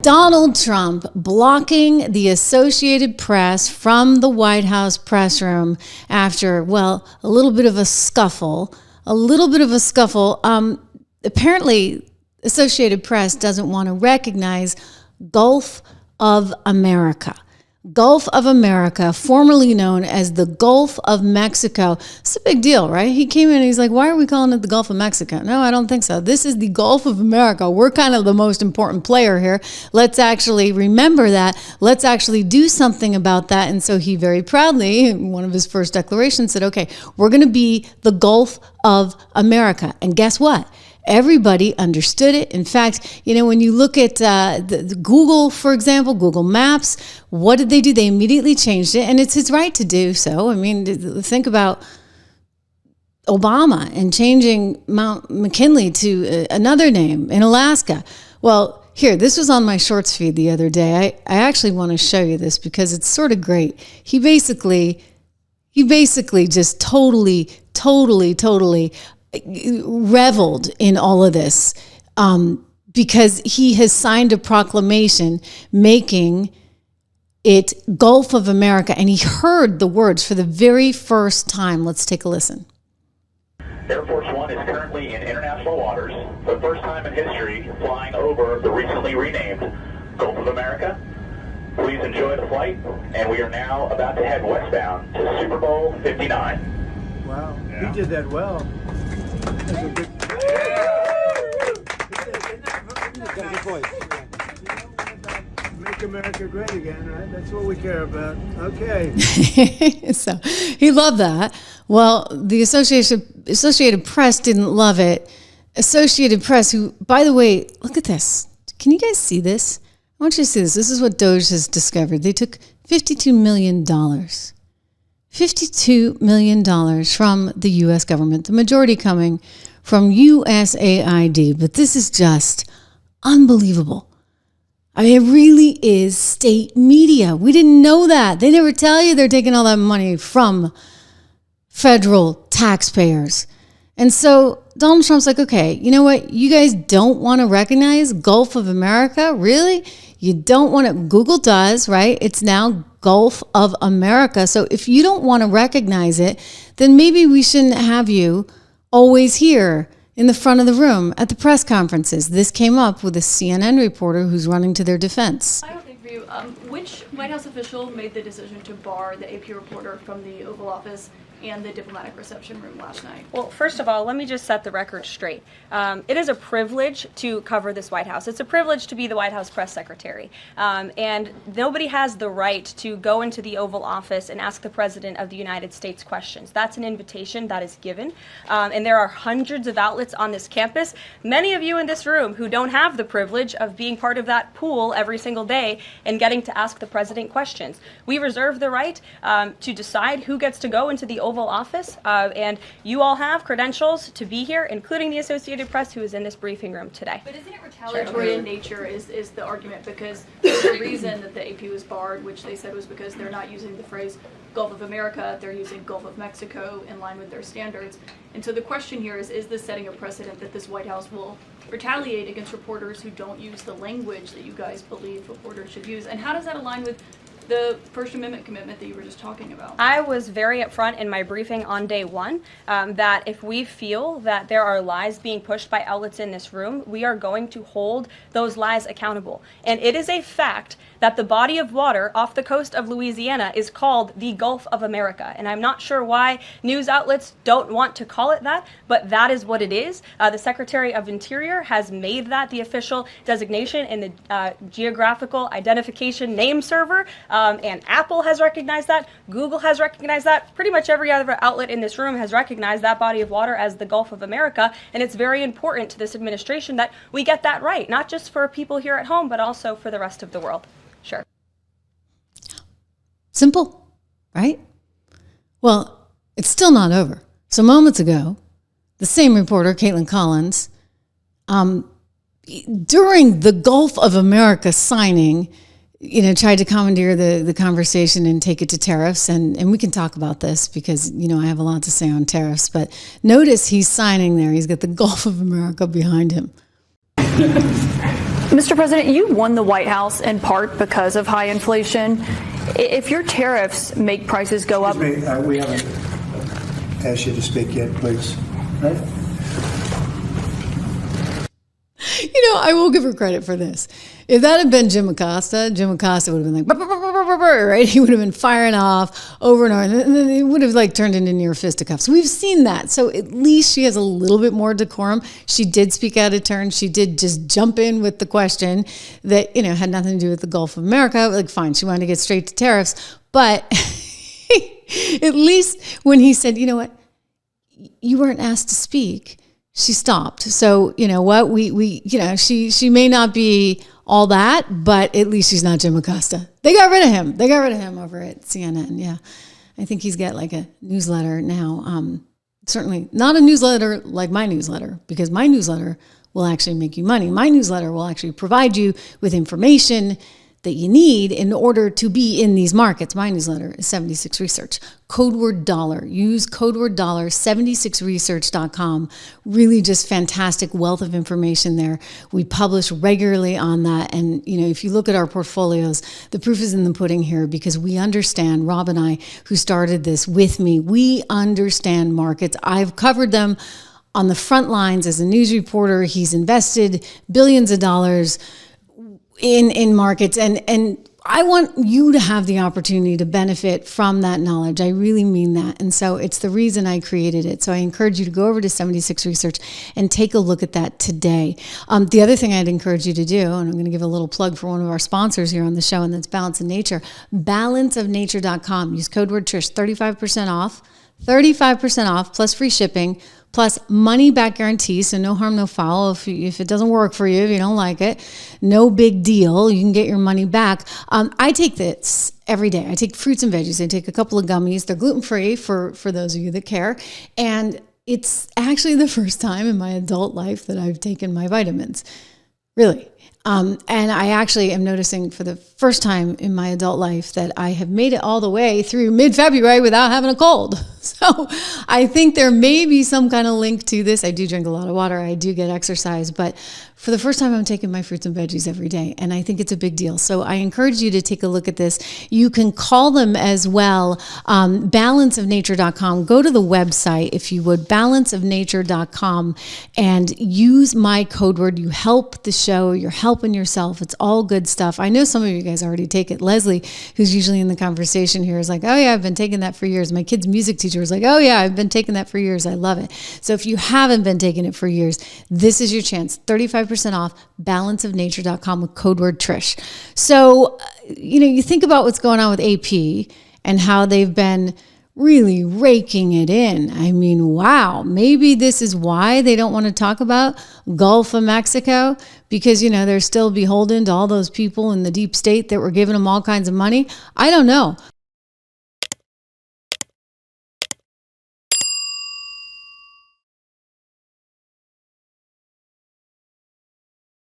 Donald Trump blocking the Associated Press from the White House press room after, well, a little bit of a scuffle. Apparently, Associated Press doesn't want to recognize Gulf of America. Gulf of America, formerly known as the Gulf of Mexico. It's a big deal, right? He came in and he's like, why are we calling it the Gulf of Mexico? No, I don't think so. This is the Gulf of America. We're kind of the most important player here. Let's actually remember that. Let's actually do something about that. And so he very proudly, in one of his first declarations, said, okay, we're going to be the Gulf of America. And guess what? Everybody understood it. In fact, when you look at the Google, for example, Google Maps, what did they do? They immediately changed it, and it's his right to do so. I mean, think about Obama and changing Mount McKinley to another name in Alaska. Well, here, this was on my shorts feed the other day. I actually want to show you this because it's sort of great. He basically just totally reveled in all of this because he has signed a proclamation making it Gulf of America, and he heard the words for the very first time. Let's take a listen. Air Force One is currently in international waters for the first time in history, flying over the recently renamed Gulf of America. Please enjoy the flight, and we are now about to head westbound to Super Bowl 59. Wow, yeah. He did that well. Make America great again, right? That's what we care about. Okay. So he loved that. Well, the Associated Press didn't love it. Associated Press, who, by the way, look at this. Can you guys see this? I want you to see this. This is what Doge has discovered. They took $52 million. $52 million from the U.S. government, the majority coming from USAID. But this is just unbelievable. I mean, it really is state media. We didn't know that. They never tell you they're taking all that money from federal taxpayers. And so Donald Trump's like, okay, you know what? You guys don't want to recognize Gulf of America? Really? You don't want to? Google does, right? It's now Gulf of America. So if you don't want to recognize it, then maybe we shouldn't have you always here in the front of the room at the press conferences. This came up with a CNN reporter who's running to their defense. I have a thing for you. Which White House official made the decision to bar the AP reporter from the Oval Office and the diplomatic reception room last night? Well, first of all, let me just set the record straight. It is a privilege to cover this White House. It's a privilege to be the White House press secretary. And nobody has the right to go into the Oval Office and ask the President of the United States questions. That's an invitation that is given. And there are hundreds of outlets on this campus, many of you in this room who don't have the privilege of being part of that pool every single day and getting to ask the President questions. We reserve the right to decide who gets to go into the Oval Office, and you all have credentials to be here, including the Associated Press, who is in this briefing room today. But isn't it retaliatory in nature is the argument, because the reason that the AP was barred, which they said was because they're not using the phrase Gulf of America, they're using Gulf of Mexico in line with their standards. And so the question here is this setting a precedent that this White House will retaliate against reporters who don't use the language that you guys believe reporters should use? And how does that align with the First Amendment commitment that you were just talking about? I was very upfront in my briefing on day one that if we feel that there are lies being pushed by outlets in this room, we are going to hold those lies accountable. And it is a fact that the body of water off the coast of Louisiana is called the Gulf of America. And I'm not sure why news outlets don't want to call it that, but that is what it is. The Secretary of Interior has made that the official designation in the Geographical Identification Name Server. And Apple has recognized that. Google has recognized that. Pretty much every other outlet in this room has recognized that body of water as the Gulf of America. And it's very important to this administration that we get that right, not just for people here at home, but also for the rest of the world. Sure. Simple, right? Well, it's still not over. So moments ago, the same reporter, Caitlin Collins, during the Gulf of America signing, tried to commandeer the conversation and take it to tariffs. And we can talk about this because, I have a lot to say on tariffs. But notice he's signing there. He's got the Gulf of America behind him. Mr. President, you won the White House in part because of high inflation. If your tariffs make prices go up... Excuse me, we haven't asked you to speak yet, please. Right? You know, I will give her credit for this. If that had been Jim Acosta would have been like, "Brr, brr, brr, brr, brr, brr," right? He would have been firing off over and over, and then it would have like turned into near fisticuffs. We've seen that. So at least she has a little bit more decorum. She did speak out of turn. She did just jump in with the question that, you know, had nothing to do with the Gulf of America. Like, fine, she wanted to get straight to tariffs. But at least when he said, you know what, you weren't asked to speak, she stopped. So, you know what, we you know, she may not be all that, but at least she's not Jim Acosta. They got rid of him. They got rid of him over at CNN. Yeah. I think he's got like a newsletter now. Certainly not a newsletter like my newsletter, because my newsletter will actually make you money. My newsletter will actually provide you with information that you need in order to be in these markets. My newsletter is 76 Research. Code word dollar. Use code word dollar, 76research.com. Really just fantastic wealth of information there. We publish regularly on that. And, you know, if you look at our portfolios, the proof is in the pudding here, because we understand, Rob and I, who started this with me, we understand markets. I've covered them on the front lines as a news reporter. He's invested billions of dollars in markets, and I want you to have the opportunity to benefit from that knowledge. I really mean that. And so it's the reason I created it. So I encourage you to go over to 76 Research and take a look at that today. The other thing I'd encourage you to do, and I'm going to give a little plug for one of our sponsors here on the show, and that's Balance of Nature. Balanceofnature.com. Use code word Trish, 35% off plus free shipping, plus money back guarantee. So no harm, no foul. If it doesn't work for you, if you don't like it, no big deal. You can get your money back. I take this every day. I take fruits and veggies. I take a couple of gummies. They're gluten-free for those of you that care. And it's actually the first time in my adult life that I've taken my vitamins. Really. And I actually am noticing for the first time in my adult life that I have made it all the way through mid-February without having a cold. So I think there may be some kind of link to this. I do drink a lot of water. I do get exercise, but for the first time, I'm taking my fruits and veggies every day, and I think it's a big deal. So I encourage you to take a look at this. You can call them as well, balanceofnature.com. Go to the website, if you would, balanceofnature.com, and use my code word. You help the show. You're helping yourself. It's all good stuff. I know some of you guys already take it. Leslie, who's usually in the conversation here, is like, oh yeah, I've been taking that for years. My kid's music teacher was like, oh yeah, I've been taking that for years. I love it. So if you haven't been taking it for years, this is your chance. 35% off, balanceofnature.com with code word Trish. So, you know, you think about what's going on with AP and how they've been really raking it in. I mean, wow, maybe this is why they don't want to talk about Gulf of Mexico, because, you know, they're still beholden to all those people in the deep state that were giving them all kinds of money. I don't know.